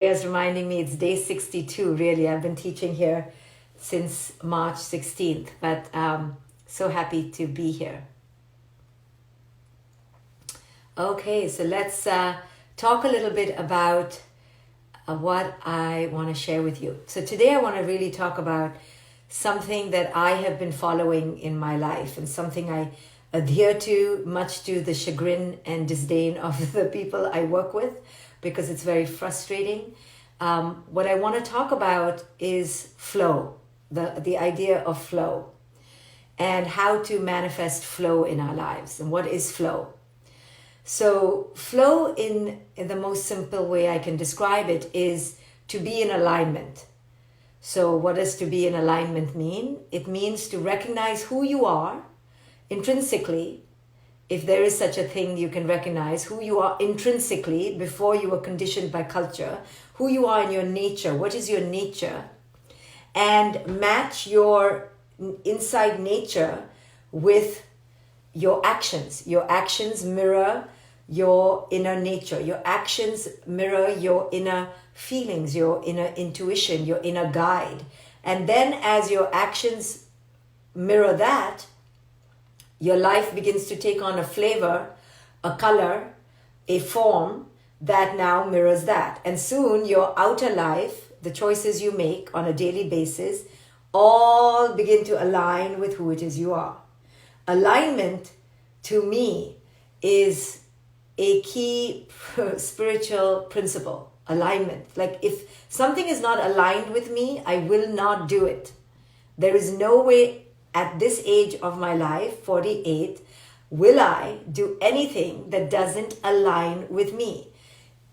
Is reminding me it's day 62, really. I've been teaching here since March 16th, but so happy to be here. Okay, so let's talk a little bit about what I want to share with you. So today I want to really talk about something that I have been following in my life and something I adhere to, much to the chagrin and disdain of the people I work with, because it's very frustrating. What I want to talk about is flow, the idea of flow, and how to manifest flow in our lives, and what is flow. So flow in the most simple way I can describe it is to be in alignment. So what does to be in alignment mean? It means to recognize who you are intrinsically. If there is such a thing, you can recognize who you are intrinsically before you were conditioned by culture, who you are in your nature, what is your nature, and match your inside nature with your actions. Your actions mirror your inner nature. Your actions mirror your inner feelings, your inner intuition, your inner guide. And then as your actions mirror that, your life begins to take on a flavor, a color, a form that now mirrors that. And soon your outer life, the choices you make on a daily basis, all begin to align with who it is you are. Alignment, to me, is a key spiritual principle. Alignment. Like if something is not aligned with me, I will not do it. There is no way at this age of my life, 48, will I do anything that doesn't align with me,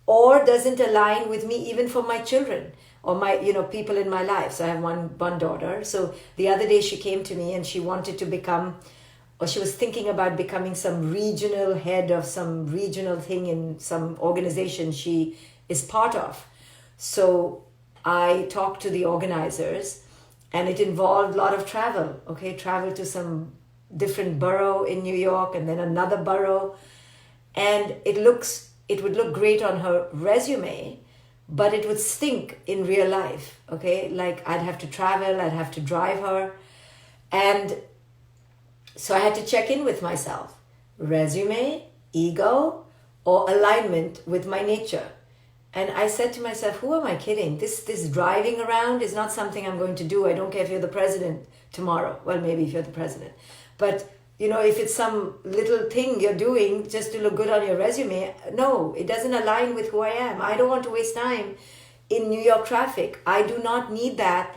or doesn't align with me even for my children or my people in my life. So I have one daughter. So the other day she came to me and she wanted to become, or she was thinking about becoming some regional head of some regional thing in some organization she is part of. So I talked to the organizers, and it involved a lot of travel, travel to some different borough in New York and then another borough. And it would look great on her resume, but it would stink in real life, Like I'd have to travel, I'd have to drive her. And so I had to check in with myself. Resume, ego, or alignment with my nature. And I said to myself, who am I kidding? This driving around is not something I'm going to do. I don't care if you're the president tomorrow. Well, maybe if you're the president. But, if it's some little thing you're doing just to look good on your resume, no, it doesn't align with who I am. I don't want to waste time in New York traffic. I do not need that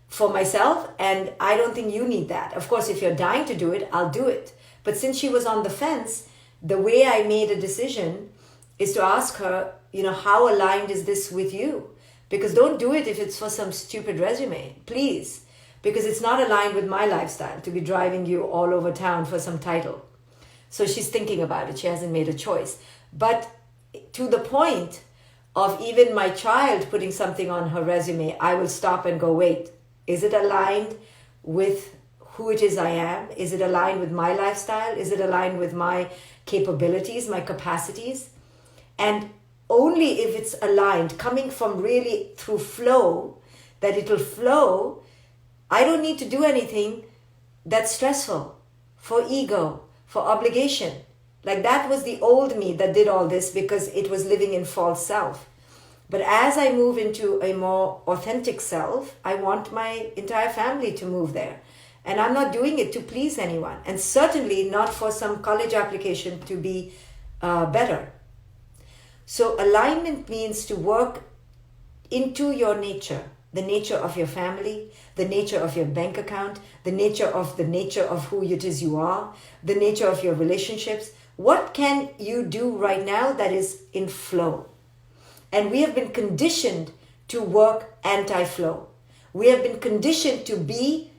for myself, and I don't think you need that. Of course, if you're dying to do it, I'll do it. But since she was on the fence, the way I made a decision is to ask her, how aligned is this with you? Because don't do it if it's for some stupid resume, please. Because it's not aligned with my lifestyle to be driving you all over town for some title. So she's thinking about it. She hasn't made a choice. But to the point of even my child putting something on her resume, I will stop and go, wait, is it aligned with who it is I am? Is it aligned with my lifestyle? Is it aligned with my capabilities, my capacities? And only if it's aligned, coming from really through flow, that it'll flow. I don't need to do anything that's stressful, for ego, for obligation. Like that was the old me that did all this because it was living in false self. But as I move into a more authentic self, I want my entire family to move there. And I'm not doing it to please anyone. And certainly not for some college application to be better. So alignment means to work into your nature, the nature of your family, the nature of your bank account, the nature of who it is you are, the nature of your relationships. What can you do right now that is in flow? And we have been conditioned to work anti-flow. We have been conditioned to be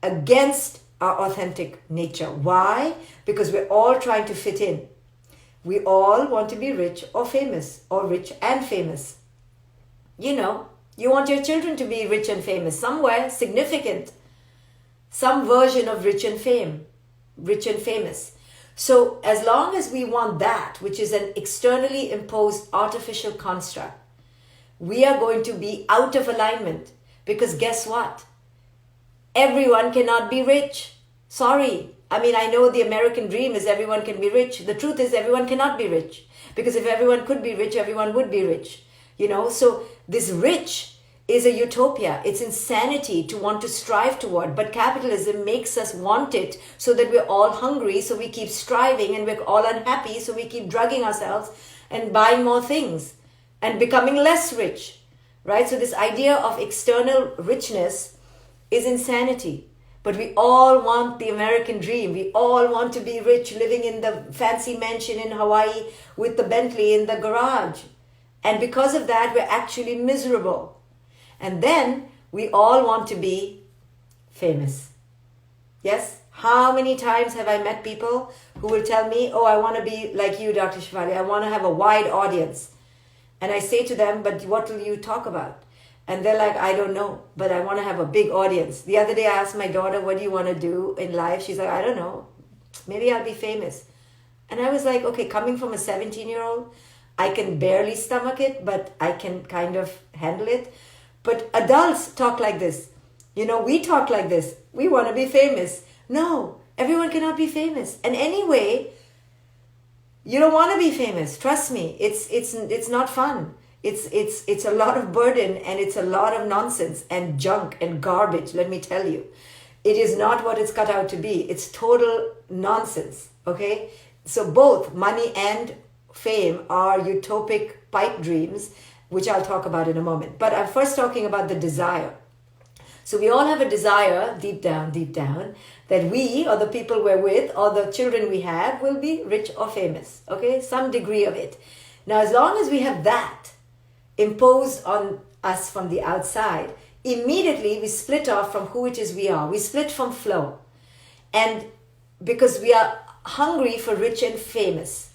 against our authentic nature. Why? Because we're all trying to fit in. We all want to be rich or famous, or rich and famous. You want your children to be rich and famous, somewhere significant, some version of rich and famous. So as long as we want that, which is an externally imposed artificial construct, we are going to be out of alignment. Because guess what? Everyone cannot be rich. Sorry. I mean, I know the American dream is everyone can be rich. The truth is everyone cannot be rich. Because if everyone could be rich, everyone would be rich. So this rich is a utopia. It's insanity to want to strive toward. But capitalism makes us want it so that we're all hungry. So we keep striving, and we're all unhappy. So we keep drugging ourselves and buying more things and becoming less rich. Right? So this idea of external richness is insanity. But we all want the American dream. We all want to be rich, living in the fancy mansion in Hawaii with the Bentley in the garage. And because of that, we're actually miserable. And then we all want to be famous. Yes? How many times have I met people who will tell me, oh, I want to be like you, Dr. Shefali. I want to have a wide audience. And I say to them, but what will you talk about? And they're like, I don't know, but I want to have a big audience. The other day I asked my daughter, what do you want to do in life? She's like, I don't know. Maybe I'll be famous. And I was like, okay, coming from a 17-year-old, I can barely stomach it, but I can kind of handle it. But adults talk like this. We talk like this. We want to be famous. No, everyone cannot be famous. And anyway, you don't want to be famous. Trust me, it's not fun. It's a lot of burden, and it's a lot of nonsense and junk and garbage, let me tell you. It is not what it's cut out to be. It's total nonsense, okay? So both money and fame are utopic pipe dreams, which I'll talk about in a moment. But I'm first talking about the desire. So we all have a desire deep down, that we or the people we're with or the children we have will be rich or famous, okay? Some degree of it. Now, as long as we have that imposed on us from the outside, immediately we split off from who it is we are. We split from flow. And because we are hungry for rich and famous,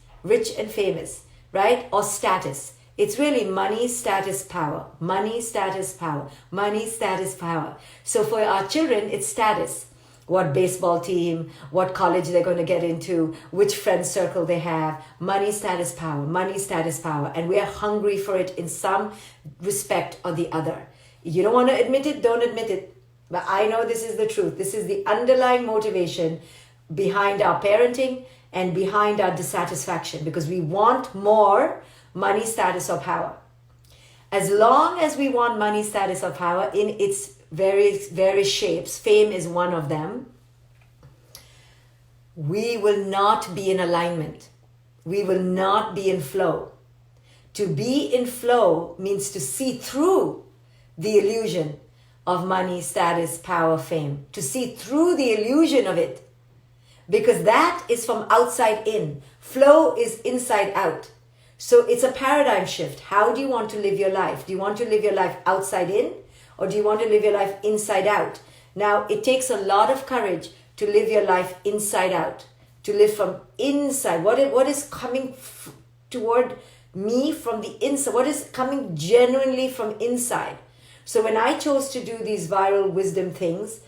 right? Or status. It's really money, status, power. Money, status, power. Money, status, power. So for our children, it's status. What baseball team, what college they're going to get into, which friend circle they have. Money, status, power. Money, status, power. And we are hungry for it in some respect or the other. You don't want to admit it, don't admit it. But I know this is the truth. This is the underlying motivation behind our parenting and behind our dissatisfaction, because we want more money, status, or power. As long as we want money, status, or power in its various shapes, fame is one of them, we will not be in alignment. We will not be in flow. To be in flow means to see through the illusion of money, status, power, fame. To see through the illusion of it. Because that is from outside in. Flow is inside out. So it's a paradigm shift. How do you want to live your life? Do you want to live your life outside in? Or do you want to live your life inside out? Now, it takes a lot of courage to live your life inside out. To live from inside. What is coming toward me from the inside? What is coming genuinely from inside? So when I chose to do these viral wisdom things,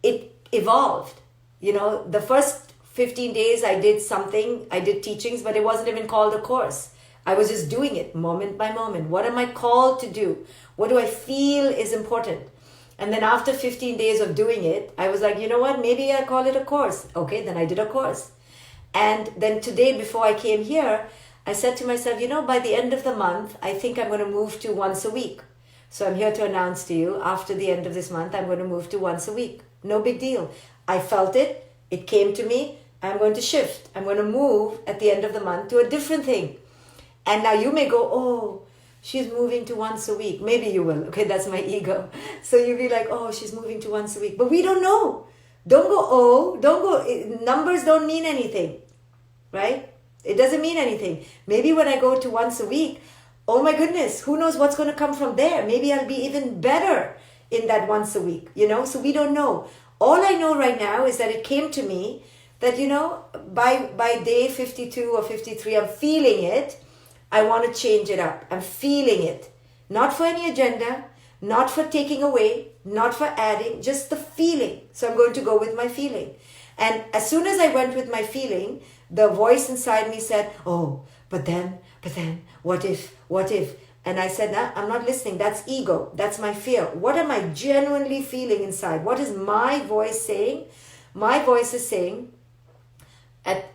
it evolved. The first 15 days I did teachings, but it wasn't even called a course. I was just doing it moment by moment. What am I called to do? What do I feel is important? And then after 15 days of doing it, I was like, you know what? Maybe I call it a course. Okay, then I did a course. And then today, before I came here, I said to myself, by the end of the month, I think I'm going to move to once a week. So I'm here to announce to you, after the end of this month, I'm going to move to once a week. No big deal. I felt it. It came to me. I'm going to shift. I'm going to move at the end of the month to a different thing. And now you may go, oh, she's moving to once a week. Maybe you will. Okay, that's my ego. So you'll be like, oh, she's moving to once a week. But we don't know. Don't go, oh, don't go. Numbers don't mean anything, right? It doesn't mean anything. Maybe when I go to once a week, oh my goodness, who knows what's going to come from there? Maybe I'll be even better in that once a week, So we don't know. All I know right now is that it came to me that, by day 52 or 53, I'm feeling it. I want to change it up. I'm feeling it. Not for any agenda, not for taking away, not for adding, just the feeling. So I'm going to go with my feeling. And as soon as I went with my feeling, the voice inside me said, oh, but then, what if? And I said, nah, I'm not listening. That's ego. That's my fear. What am I genuinely feeling inside? What is my voice saying? My voice is saying,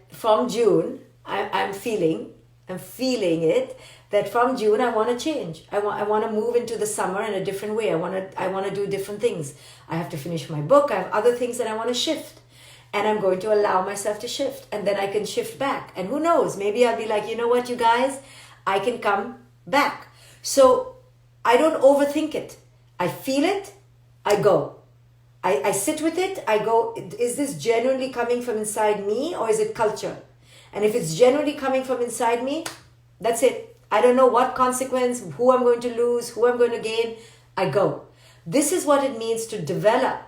from June, I'm feeling it, that from June I want to change. I want to move into the summer in a different way. I want to do different things. I have to finish my book. I have other things that I want to shift. And I'm going to allow myself to shift. And then I can shift back. And who knows, maybe I'll be like, you know what, you guys, I can come back. So I don't overthink it. I feel it, I go. I sit with it, I go, is this genuinely coming from inside me or is it culture? And if it's genuinely coming from inside me, that's it. I don't know what consequence, who I'm going to lose, who I'm going to gain, I go. This is what it means to develop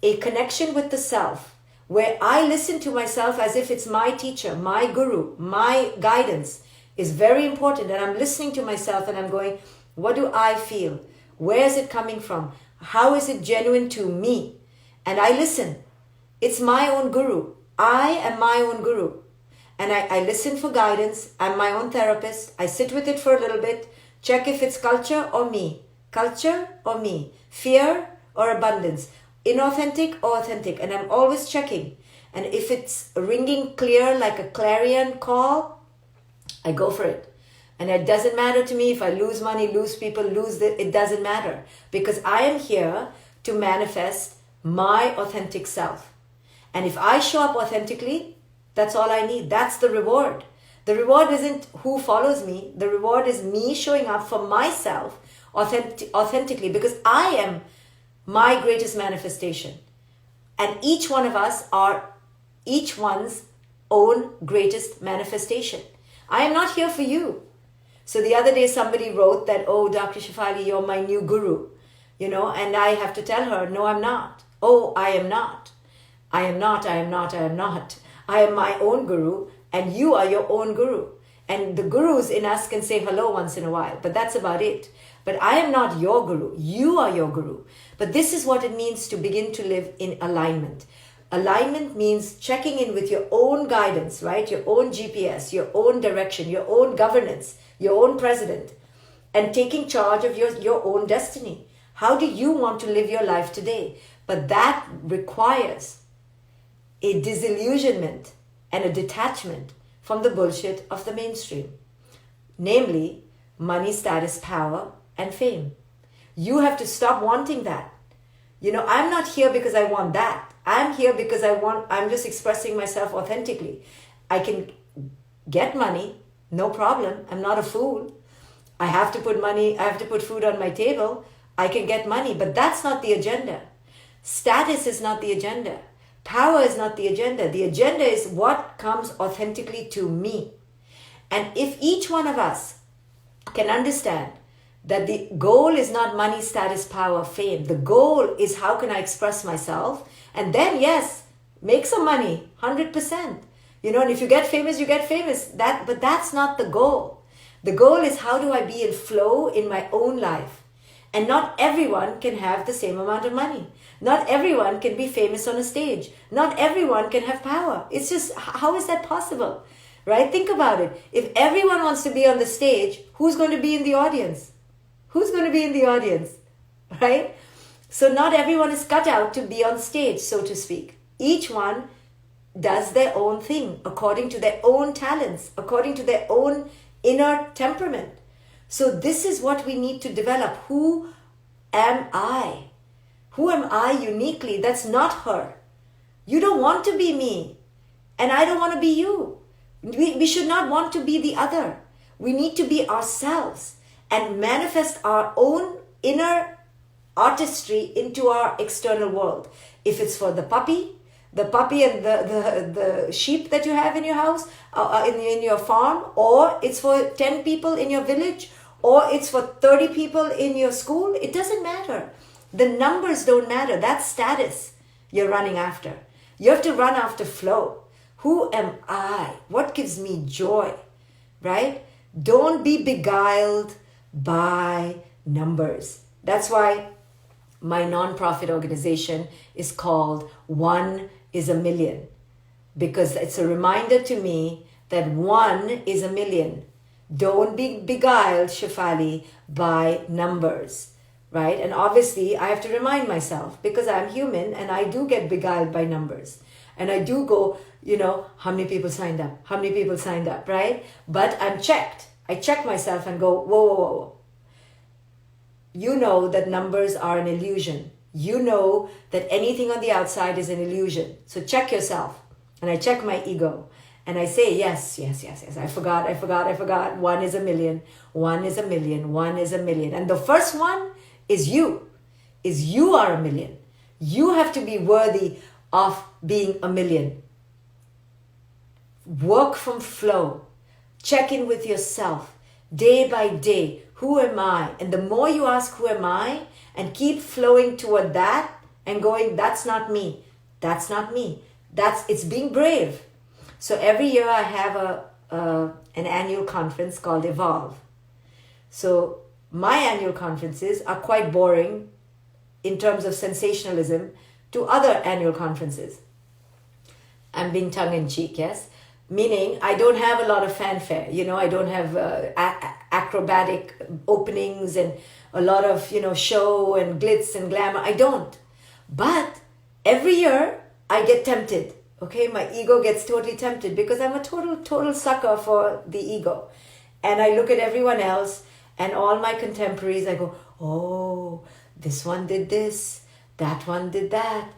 a connection with the self, where I listen to myself as if it's my teacher, my guru, my guidance is very important. And I'm listening to myself and I'm going, what do I feel? Where is it coming from? How is it genuine to me? And I listen. It's my own guru. I am my own guru. And I listen for guidance. I'm my own therapist. I sit with it for a little bit, check if it's culture or me. Culture or me. Fear or abundance. Inauthentic or authentic. And I'm always checking. And if it's ringing clear like a clarion call, I go for it. And it doesn't matter to me if I lose money, lose people, it doesn't matter. Because I am here to manifest my authentic self. And if I show up authentically, that's all I need. That's the reward. The reward isn't who follows me. The reward is me showing up for myself authentically, because I am my greatest manifestation. And each one of us are each one's own greatest manifestation. I am not here for you. So the other day somebody wrote that, oh, Dr. Shefali, you're my new guru, and I have to tell her, no, I'm not. Oh, I am not. I am not, I am not, I am not. I am my own guru and you are your own guru. And the gurus in us can say hello once in a while, but that's about it. But I am not your guru. You are your guru. But this is what it means to begin to live in alignment. Alignment means checking in with your own guidance, right? Your own GPS, your own direction, your own governance, your own president, and taking charge of your own destiny. How do you want to live your life today? But that requires a disillusionment and a detachment from the bullshit of the mainstream. Namely, money, status, power, and fame. You have to stop wanting that. I'm not here because I want that. I'm here because I'm just expressing myself authentically. I can get money, no problem. I'm not a fool. I have to put food on my table. I can get money, but that's not the agenda. Status is not the agenda. Power is not the agenda. The agenda is what comes authentically to me. And if each one of us can understand that the goal is not money, status, power, fame. The goal is how can I express myself? And then, yes, make some money, 100%. And if you get famous, you get famous. But that's not the goal. The goal is how do I be in flow in my own life? And not everyone can have the same amount of money. Not everyone can be famous on a stage. Not everyone can have power. It's just, how is that possible? Right? Think about it. If everyone wants to be on the stage, who's going to be in the audience? Who's going to be in the audience? Right? So not everyone is cut out to be on stage, so to speak. Each one does their own thing according to their own talents, according to their own inner temperament. So this is what we need to develop. Who am I? Who am I uniquely? That's not her. You don't want to be me. And I don't want to be you. We should not want to be the other. We need to be ourselves and manifest our own inner artistry into our external world. If it's for the puppy and the sheep that you have in your house, in your farm, or it's for 10 people in your village, or it's for 30 people in your school, it doesn't matter. The numbers don't matter. That's status you're running after. You have to run after flow. Who am I? What gives me joy? Right? Don't be beguiled by numbers. That's why my nonprofit organization is called One is a Million, because it's a reminder to me that one is a million. Don't be beguiled, Shefali, by numbers, right? And obviously, I have to remind myself because I'm human and I do get beguiled by numbers. And I do go, how many people signed up? How many people signed up, right? But I'm checked. I check myself and go, whoa, whoa, whoa. You know that numbers are an illusion. You know that anything on the outside is an illusion. So check yourself. And I check my ego. And I say, yes. I forgot. 1 is a million. 1 is a million. 1 is a million. And the first one is you. You are a million. You have to be worthy of being a million. Work from flow. Check in with yourself day by day. Who am I? And the more you ask, who am I? And keep flowing toward that and going, that's not me. That's not me. It's being brave. So every year I have an annual conference called Evolve. So my annual conferences are quite boring in terms of sensationalism to other annual conferences. I'm being tongue-in-cheek, yes? Meaning I don't have a lot of fanfare. I don't have acrobatic openings and a lot of, show and glitz and glamour. I don't. But every year I get tempted. Okay, my ego gets totally tempted because I'm a total sucker for the ego. And I look at everyone else and all my contemporaries, I go, oh, this one did this, that one did that.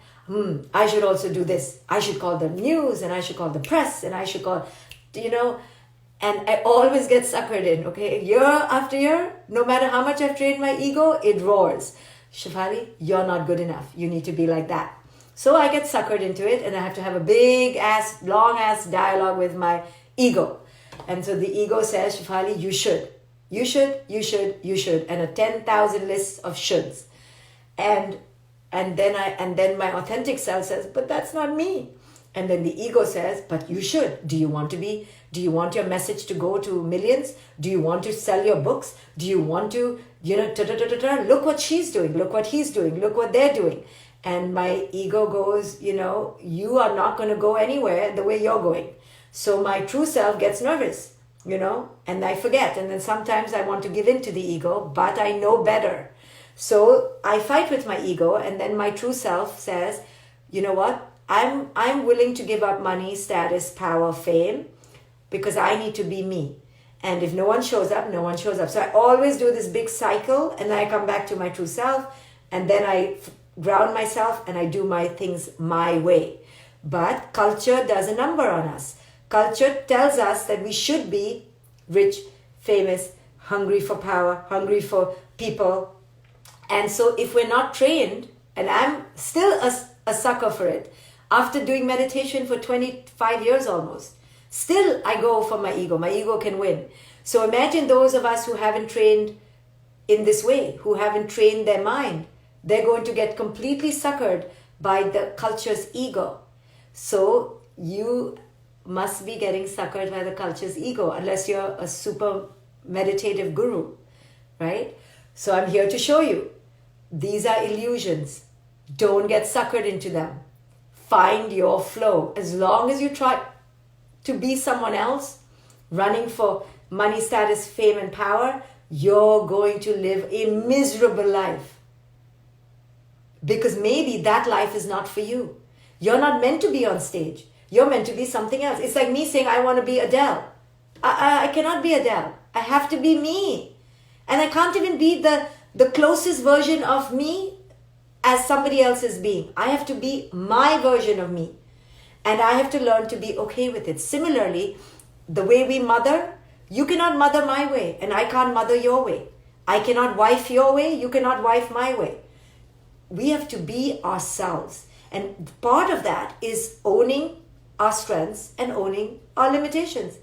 I should also do this. I should call the news and I should call the press and I should call, and I always get suckered in, okay? Year after year, no matter how much I've trained my ego, it roars. Shefali, you're not good enough. You need to be like that. So I get suckered into it and I have to have a long ass dialogue with my ego. And so the ego says, Shefali, you should. You should. And a 10,000 list of shoulds. And then my authentic self says, but that's not me. And then the ego says, but you should. Do you want your message to go to millions? Do you want to sell your books? Do you want to, look what she's doing. Look what he's doing. Look what they're doing. And my ego goes, you are not going to go anywhere the way you're going. So my true self gets nervous, and I forget. And then sometimes I want to give in to the ego, but I know better. So I fight with my ego, and then my true self says, you know what? I'm willing to give up money, status, power, fame, because I need to be me. And if no one shows up, no one shows up. So I always do this big cycle, and then I come back to my true self, and then I ground myself, and I do my things my way. But culture does a number on us. Culture tells us that we should be rich, famous, hungry for power, hungry for people. And so if we're not trained, and I'm still a sucker for it, after doing meditation for 25 years almost, still I go for my ego. My ego can win. So imagine those of us who haven't trained in this way, who haven't trained their mind. They're going to get completely suckered by the culture's ego. So you must be getting suckered by the culture's ego unless you're a super meditative guru, right? So I'm here to show you. These are illusions. Don't get suckered into them. Find your flow. As long as you try to be someone else, running for money, status, fame, and power, you're going to live a miserable life. Because maybe that life is not for you. You're not meant to be on stage. You're meant to be something else. It's like me saying, I want to be Adele. I cannot be Adele. I have to be me. And I can't even be the closest version of me as somebody else's being. I have to be my version of me. And I have to learn to be okay with it. Similarly, the way we mother, you cannot mother my way and I can't mother your way. I cannot wife your way, you cannot wife my way. We have to be ourselves. And part of that is owning our strengths and owning our limitations.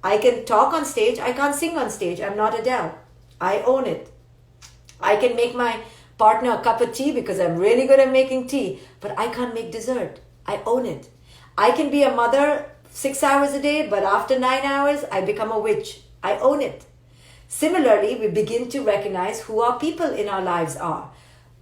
I can talk on stage, I can't sing on stage. I'm not Adele. I own it. I can make my partner a cup of tea because I'm really good at making tea, but I can't make dessert. I own it. I can be a mother 6 hours a day, but after 9 hours, I become a witch. I own it. Similarly, we begin to recognize who our people in our lives are.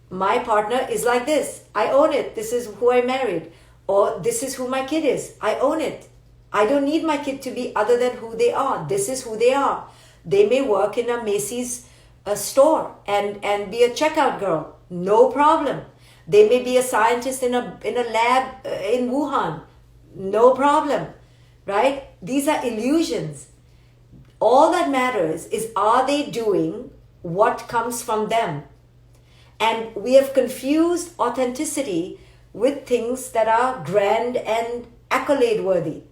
My partner is like this. I own it. This is who I married. Or this is who my kid is. I own it. I don't need my kid to be other than who they are. This is who they are. They may work in a Macy's store and be a checkout girl. No problem. They may be a scientist in a lab in Wuhan. No problem. Right? These are illusions. All that matters is, are they doing what comes from them? And we have confused authenticity with things that are grand and accolade worthy,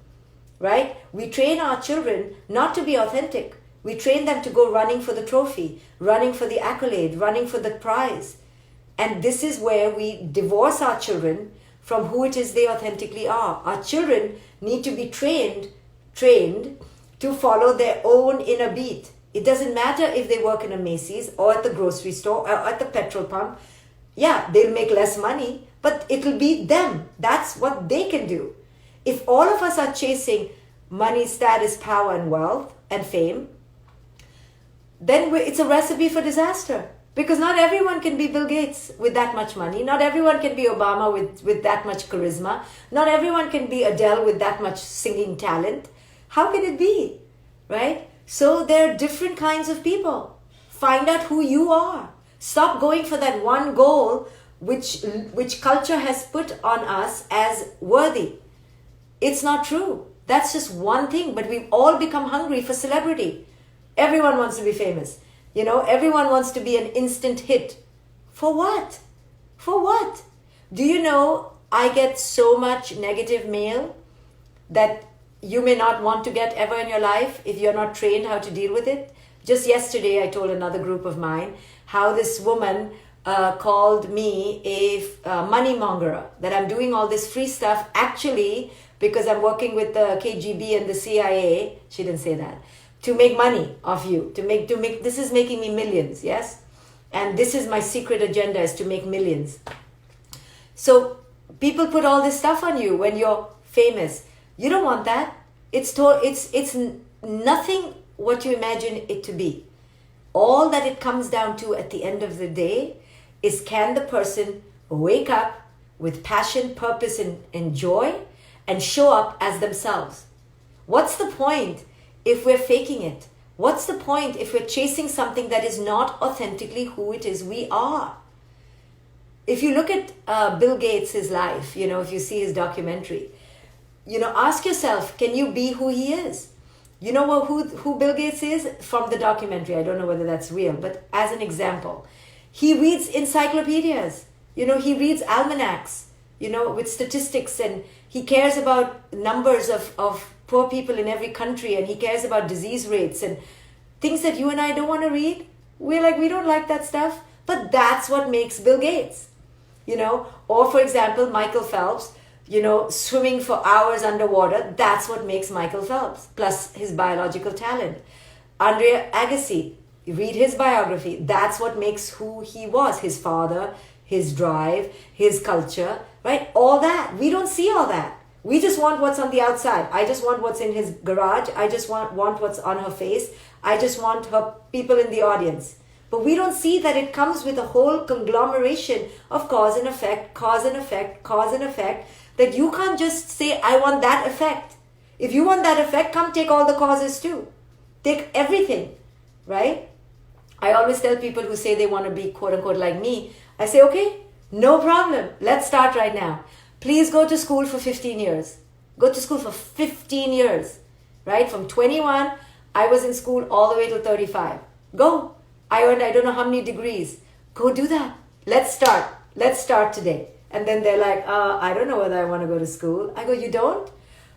right? We train our children not to be authentic. We train them to go running for the trophy, running for the accolade, running for the prize. And this is where we divorce our children from who it is they authentically are. Our children need to be trained to follow their own inner beat. It doesn't matter if they work in a Macy's or at the grocery store or at the petrol pump. Yeah, they'll make less money, but it'll be them. That's what they can do. If all of us are chasing money, status, power, and wealth and fame, then it's a recipe for disaster. Because not everyone can be Bill Gates with that much money. Not everyone can be Obama with that much charisma. Not everyone can be Adele with that much singing talent. How can it be? Right? So there are different kinds of people. Find out who you are. Stop going for that one goal which culture has put on us as worthy. It's not true. That's just one thing. But we've all become hungry for celebrity. Everyone wants to be famous. Everyone wants to be an instant hit. For what? For what? Do you know I get so much negative mail that you may not want to get ever in your life if you're not trained how to deal with it? Just yesterday, I told another group of mine how this woman called me a money mongerer, that I'm doing all this free stuff actually because I'm working with the KGB and the CIA. She didn't say that. To make money off you, to make this is making me millions, yes? And this is my secret agenda, is to make millions. So people put all this stuff on you when you're famous. You don't want that. It's nothing what you imagine it to be. All that it comes down to at the end of the day is, can the person wake up with passion, purpose, and joy and show up as themselves? What's the point if we're faking it? What's the point if we're chasing something that is not authentically who it is we are? If you look at Bill Gates, his life, if you see his documentary, ask yourself, can you be who he is? You know who Bill Gates is from the documentary? I don't know whether that's real, but as an example, he reads encyclopedias. He reads almanacs, with statistics, and he cares about numbers of poor people in every country, and he cares about disease rates and things that you and I don't want to read. We don't like that stuff, but that's what makes Bill Gates, or for example, Michael Phelps, swimming for hours underwater. That's what makes Michael Phelps, plus his biological talent. Andre Agassi, read his biography. That's what makes who he was, his father, his drive, his culture, right? All that. We don't see all that. We just want what's on the outside. I just want what's in his garage. I just want what's on her face. I just want her people in the audience. But we don't see that it comes with a whole conglomeration of cause and effect, that you can't just say, I want that effect. If you want that effect, come take all the causes too. Take everything, right? I always tell people who say they want to be quote unquote like me, I say, okay, no problem. Let's start right now. Please go to school for 15 years. Go to school for 15 years, right? From 21, I was in school all the way till 35. Go. I earned I don't know how many degrees. Go do that. Let's start. Let's start today. And then they're like, I don't know whether I want to go to school. I go, you don't?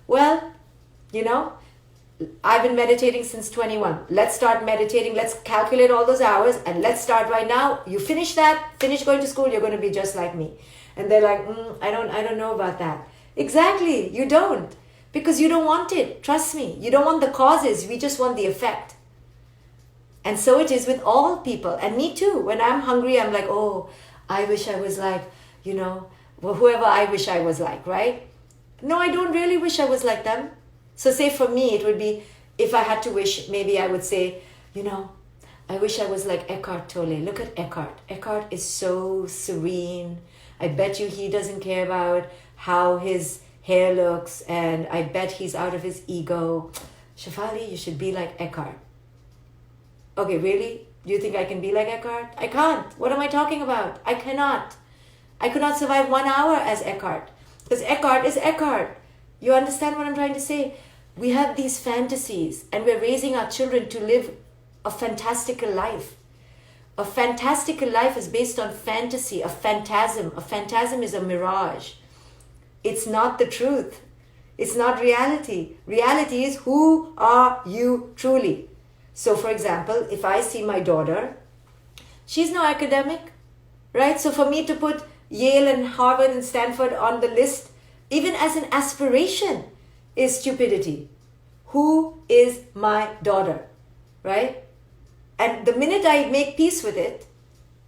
Well, I've been meditating since 21. Let's start meditating. Let's calculate all those hours and let's start right now. You finish that, finish going to school, you're going to be just like me. And they're like, I don't know about that. Exactly, you don't. Because you don't want it. Trust me. You don't want the causes. We just want the effect. And so it is with all people. And me too. When I'm hungry, I'm like, oh, I wish I was like, whoever I wish I was like, right? No, I don't really wish I was like them. So say for me, it would be, if I had to wish, maybe I would say, I wish I was like Eckhart Tolle. Look at Eckhart. Eckhart is so serene. I bet you he doesn't care about how his hair looks, and I bet he's out of his ego. Shefali, you should be like Eckhart. Okay, really? Do you think I can be like Eckhart? I can't. What am I talking about? I cannot. I could not survive 1 hour as Eckhart. Because Eckhart is Eckhart. You understand what I'm trying to say? We have these fantasies and we're raising our children to live a fantastical life. A fantastical life is based on fantasy, a phantasm. A phantasm is a mirage. It's not the truth. It's not reality. Reality is, who are you truly? So for example, if I see my daughter, she's no academic, right? So for me to put Yale and Harvard and Stanford on the list, even as an aspiration, is stupidity. Who is my daughter, right? And the minute I make peace with it,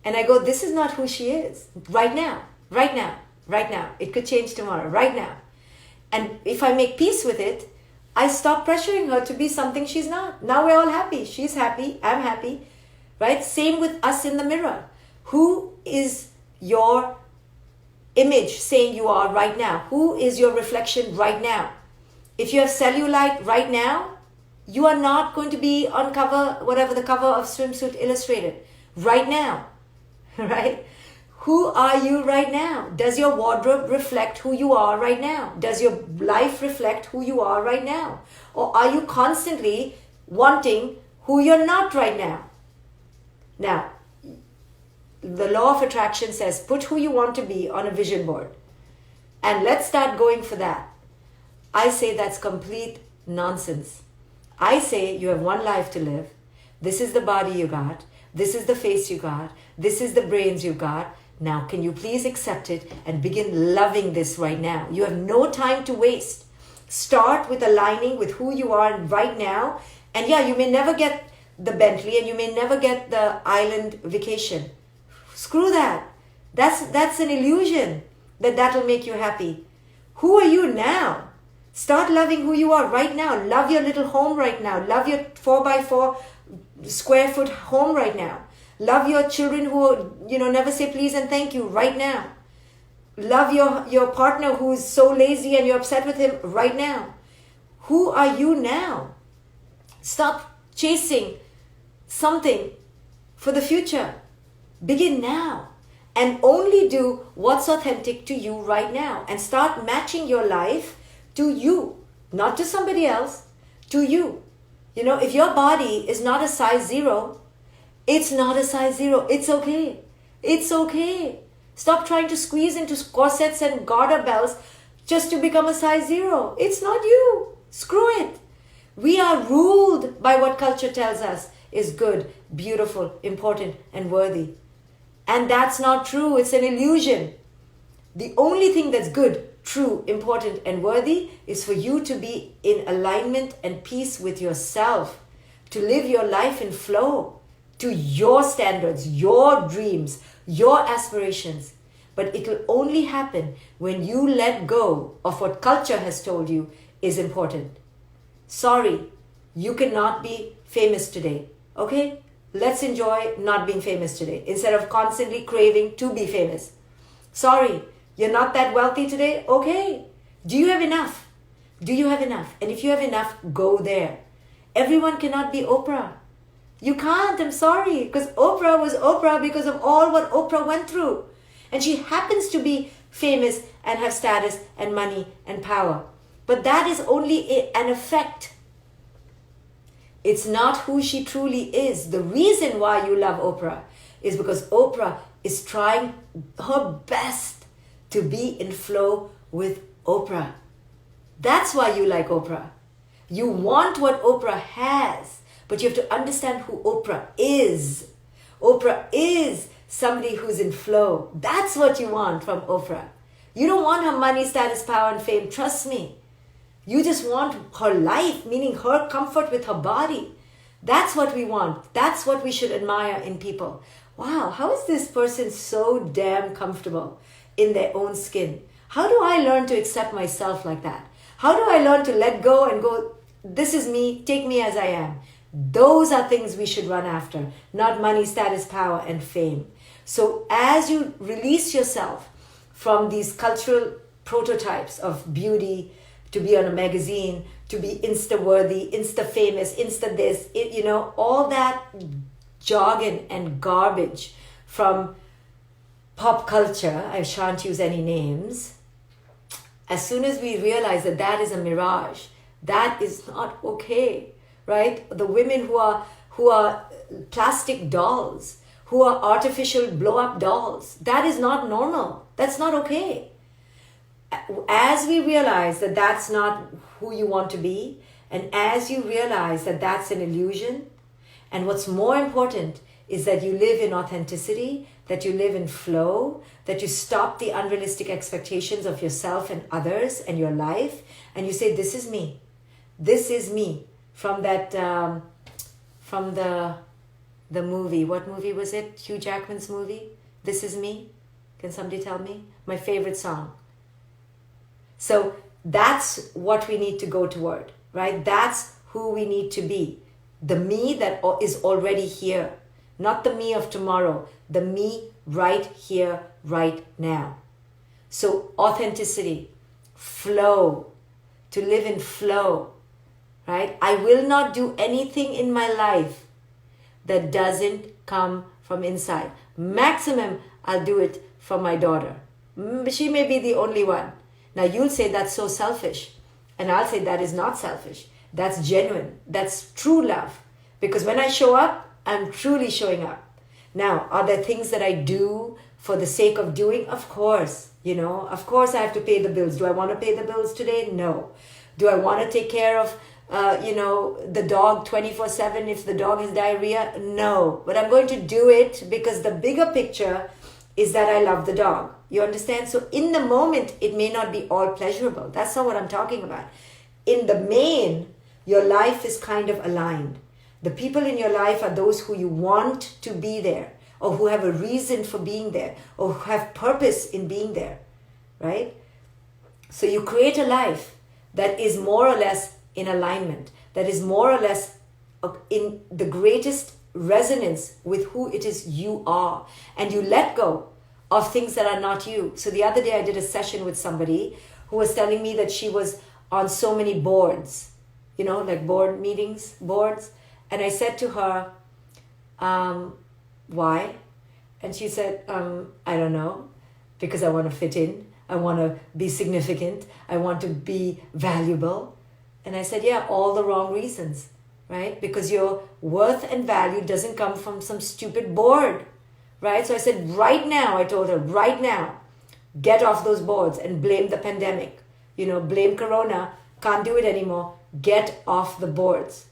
and I go, this is not who she is, right now, right now, right now. It could change tomorrow, right now. And if I make peace with it, I stop pressuring her to be something she's not. Now we're all happy. She's happy, I'm happy, right? Same with us in the mirror. Who is your image saying you are right now? Who is your reflection right now? If you have cellulite right now, you are not going to be on cover, whatever the cover of Swimsuit Illustrated, right now, right? Who are you right now? Does your wardrobe reflect who you are right now? Does your life reflect who you are right now? Or are you constantly wanting who you're not right now? Now, the law of attraction says, put who you want to be on a vision board. And let's start going for that. I say that's complete nonsense. I say you have one life to live. This is the body you got. This is the face you got. This is the brains you got. Now, can you please accept it and begin loving this right now? You have no time to waste. Start with aligning with who you are right now. And yeah, you may never get the Bentley and you may never get the island vacation. Screw that. That's an illusion that'll make you happy. Who are you now? Start loving who you are right now. Love your little home right now. Love your 4x4 square foot home right now. Love your children who, never say please and thank you right now. Love your partner who is so lazy and you're upset with him right now. Who are you now? Stop chasing something for the future. Begin now and only do what's authentic to you right now and start matching your life to you, not to somebody else, to you. If your body is not a size 0, it's not a size 0. It's okay. It's okay. Stop trying to squeeze into corsets and garter belts just to become a size 0. It's not you. Screw it. We are ruled by what culture tells us is good, beautiful, important, and worthy. And that's not true. It's an illusion. The only thing that's good, true, important, and worthy is for you to be in alignment and peace with yourself, to live your life in flow, to your standards, your dreams, your aspirations. But it will only happen when you let go of what culture has told you is important. Sorry, you cannot be famous today, okay? Let's enjoy not being famous today instead of constantly craving to be famous. Sorry, you're not that wealthy today? Okay. Do you have enough? Do you have enough? And if you have enough, go there. Everyone cannot be Oprah. You can't, I'm sorry. Because Oprah was Oprah because of all what Oprah went through. And she happens to be famous and have status and money and power. But that is only an effect. It's not who she truly is. The reason why you love Oprah is because Oprah is trying her best to be in flow with Oprah. That's why you like Oprah. You want what Oprah has, but you have to understand who Oprah is. Oprah is somebody who's in flow. That's what you want from Oprah. You don't want her money, status, power, and fame. Trust me. You just want her life, meaning her comfort with her body. That's what we want. That's what we should admire in people. Wow, how is this person so damn comfortable in their own skin? How do I learn to accept myself like that? How do I learn to let go and go, this is me, take me as I am? Those are things we should run after, not money, status, power, and fame. So as you release yourself from these cultural prototypes of beauty, to be on a magazine, to be Insta-worthy, Insta-famous, Insta-this, all that jargon and garbage from pop culture, I shan't use any names. As soon as we realize that that is a mirage, that is not okay, right? The women who are plastic dolls, who are artificial blow-up dolls, that is not normal. That's not okay. As we realize that that's not who you want to be, and as you realize that that's an illusion, and what's more important is that you live in authenticity, that you live in flow, that you stop the unrealistic expectations of yourself and others and your life, and you say, this is me. This is me. From that, from the movie. What movie was it? Hugh Jackman's movie? This Is Me? Can somebody tell me? My favorite song. So that's what we need to go toward, right? That's who we need to be. The me that is already here. Not the me of tomorrow. The me right here, right now. So authenticity, flow, to live in flow, right? I will not do anything in my life that doesn't come from inside. Maximum, I'll do it for my daughter. She may be the only one. Now you'll say that's so selfish. And I'll say that is not selfish. That's genuine. That's true love. Because when I show up, I'm truly showing up. Now, are there things that I do for the sake of doing? Of course. Of course I have to pay the bills. Do I want to pay the bills today? No. Do I want to take care of the dog 24/7 if the dog has diarrhea? No. But I'm going to do it because the bigger picture is that I love the dog. You understand? So in the moment, it may not be all pleasurable. That's not what I'm talking about. In the main, your life is kind of aligned. The people in your life are those who you want to be there, or who have a reason for being there, or who have purpose in being there, right? So you create a life that is more or less in alignment, that is more or less in the greatest resonance with who it is you are. And you let go of things that are not you. So the other day I did a session with somebody who was telling me that she was on so many boards, like board meetings, boards. And I said to her, why? And she said, I don't know, because I want to fit in. I want to be significant. I want to be valuable. And I said, yeah, all the wrong reasons, right? Because your worth and value doesn't come from some stupid board, right? So I said, right now, I told her, right now, get off those boards and blame the pandemic. Blame Corona, can't do it anymore. Get off the boards.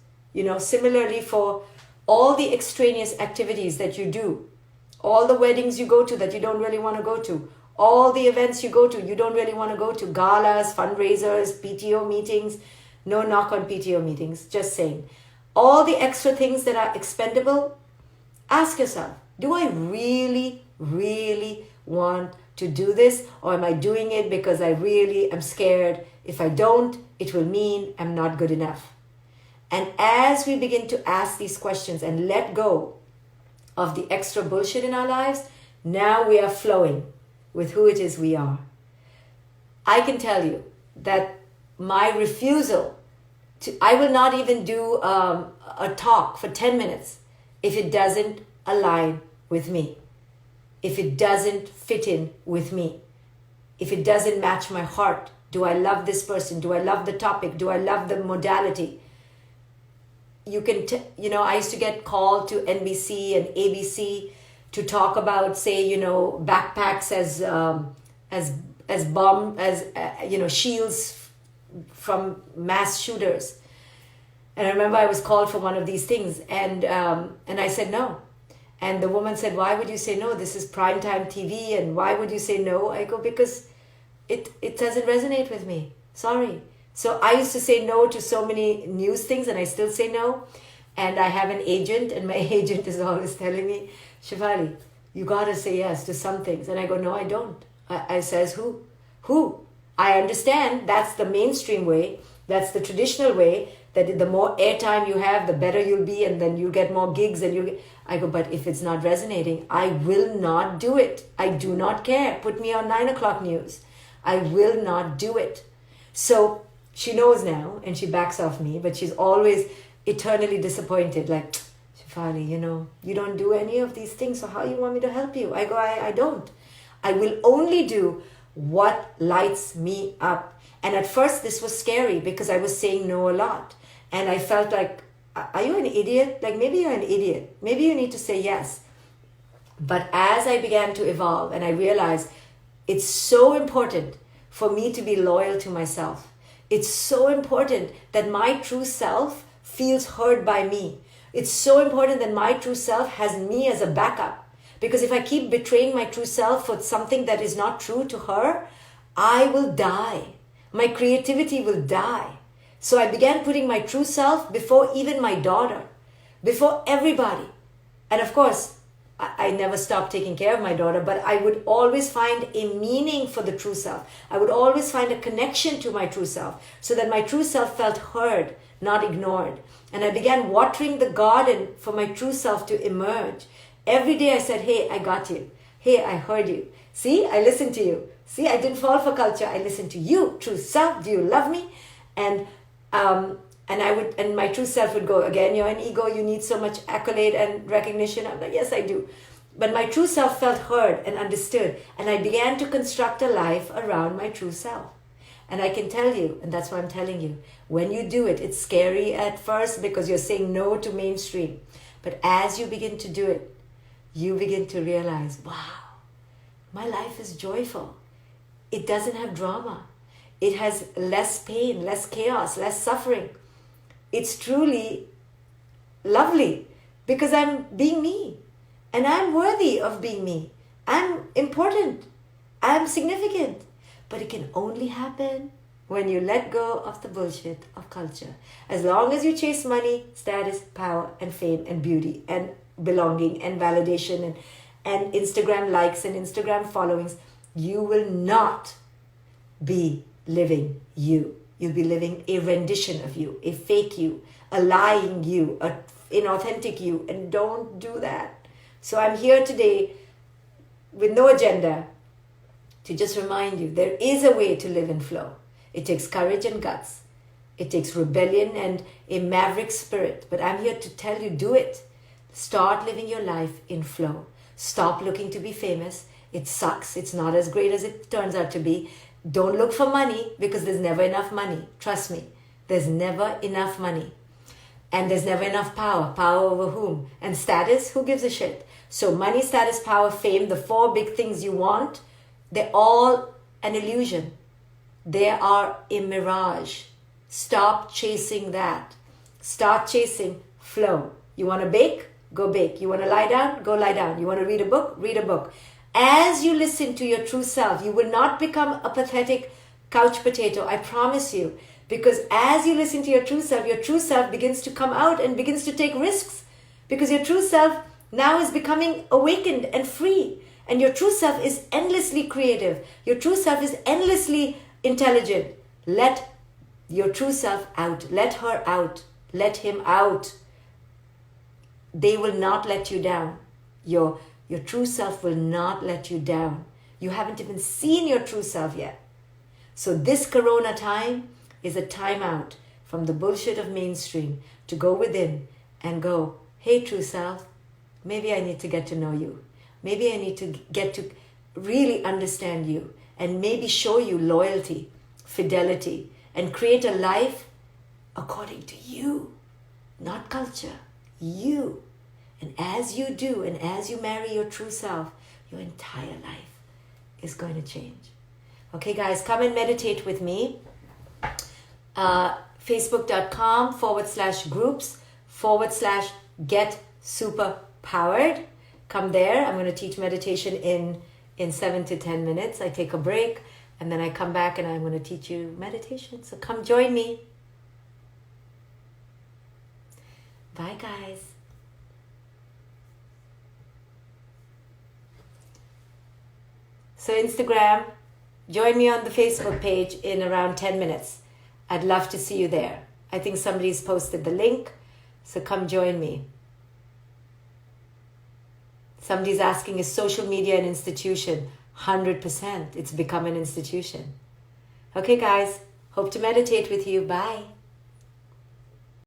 Similarly for all the extraneous activities that you do, all the weddings you go to that you don't really want to go to, all the events you go to, you don't really want to go to, galas, fundraisers, PTO meetings. No knock on PTO meetings, just saying. All the extra things that are expendable, ask yourself, do I really, really want to do this? Or am I doing it because I really am scared? If I don't, it will mean I'm not good enough. And as we begin to ask these questions and let go of the extra bullshit in our lives, now we are flowing with who it is we are. I can tell you that my refusal I will not even do a talk for 10 minutes if it doesn't align with me, if it doesn't fit in with me, if it doesn't match my heart. Do I love this person? Do I love the topic? Do I love the modality? You can, I used to get called to NBC and ABC to talk about, say, backpacks as shields from mass shooters. And I remember I was called for one of these things, and I said no. And the woman said, why would you say no? This is primetime TV, and why would you say no? I go, because it doesn't resonate with me. Sorry. So I used to say no to so many news things, and I still say no. And I have an agent, and my agent is always telling me, Shefali, you got to say yes to some things. And I go, no, I don't. I says, who? Who? I understand that's the mainstream way. That's the traditional way, that the more airtime you have, the better you'll be, and then you get more gigs. I go, but if it's not resonating, I will not do it. I do not care. Put me on 9 o'clock news. I will not do it. So She knows now and she backs off me, but she's always eternally disappointed. Like, Shefali, you don't do any of these things, so how you want me to help you? I go, I don't. I will only do what lights me up. And at first this was scary because I was saying no a lot. And I felt like, are you an idiot? Like, maybe you're an idiot. Maybe you need to say yes. But as I began to evolve and I realized it's so important for me to be loyal to myself. It's so important that my true self feels heard by me. It's so important that my true self has me as a backup. Because if I keep betraying my true self for something that is not true to her, I will die. My creativity will die. So I began putting my true self before even my daughter, before everybody. And of course, I never stopped taking care of my daughter, but I would always find a meaning for the true self. I would always find a connection to my true self so that my true self felt heard, not ignored. And I began watering the garden for my true self to emerge. Every day I said, hey, I got you. Hey, I heard you. See, I listened to you. See, I didn't fall for culture. I listened to you, true self. Do you love me? And my true self would go, again, you're an ego, you need so much accolade and recognition. I'm like, yes, I do. But my true self felt heard and understood. And I began to construct a life around my true self. And I can tell you, and that's what I'm telling you, when you do it, it's scary at first because you're saying no to mainstream. But as you begin to do it, you begin to realize, wow, my life is joyful. It doesn't have drama. It has less pain, less chaos, less suffering. It's truly lovely because I'm being me and I'm worthy of being me. I'm important. I'm significant. But it can only happen when you let go of the bullshit of culture. As long as you chase money, status, power, and fame, and beauty, and belonging, and validation, and Instagram likes and Instagram followings, you will not be living you. You'll be living a rendition of you, a fake you, a lying you, an inauthentic you, and don't do that. So I'm here today with no agenda to just remind you there is a way to live in flow. It takes courage and guts. It takes rebellion and a maverick spirit. But I'm here to tell you, do it. Start living your life in flow. Stop looking to be famous. It sucks. It's not as great as it turns out to be. Don't look for money because there's never enough money. Trust me, there's never enough money. And there's never enough power. Power over whom? And status? Who gives a shit? So money, status, power, fame, the four big things you want, they're all an illusion. They are a mirage. Stop chasing that. Start chasing flow. You want to bake? Go bake. You want to lie down? Go lie down. You want to read a book? Read a book. As you listen to your true self, you will not become a pathetic couch potato. I promise you. Because as you listen to your true self begins to come out and begins to take risks. Because your true self now is becoming awakened and free. And your true self is endlessly creative. Your true self is endlessly intelligent. Let your true self out. Let her out. Let him out. They will not let you down. Your true self will not let you down. You haven't even seen your true self yet. So this Corona time is a time out from the bullshit of mainstream to go within and go, hey, true self, maybe I need to get to know you. Maybe I need to get to really understand you and maybe show you loyalty, fidelity, and create a life according to you, not culture, you. And as you do, and as you marry your true self, your entire life is going to change. Okay, guys, come and meditate with me. Facebook.com/groups/get super powered. Come there. I'm going to teach meditation in 7 to 10 minutes. I take a break and then I come back and I'm going to teach you meditation. So come join me. Bye, guys. So Instagram, join me on the Facebook page in around 10 minutes. I'd love to see you there. I think somebody's posted the link, so come join me. Somebody's asking, is social media an institution? 100%. It's become an institution. Okay, guys. Hope to meditate with you. Bye.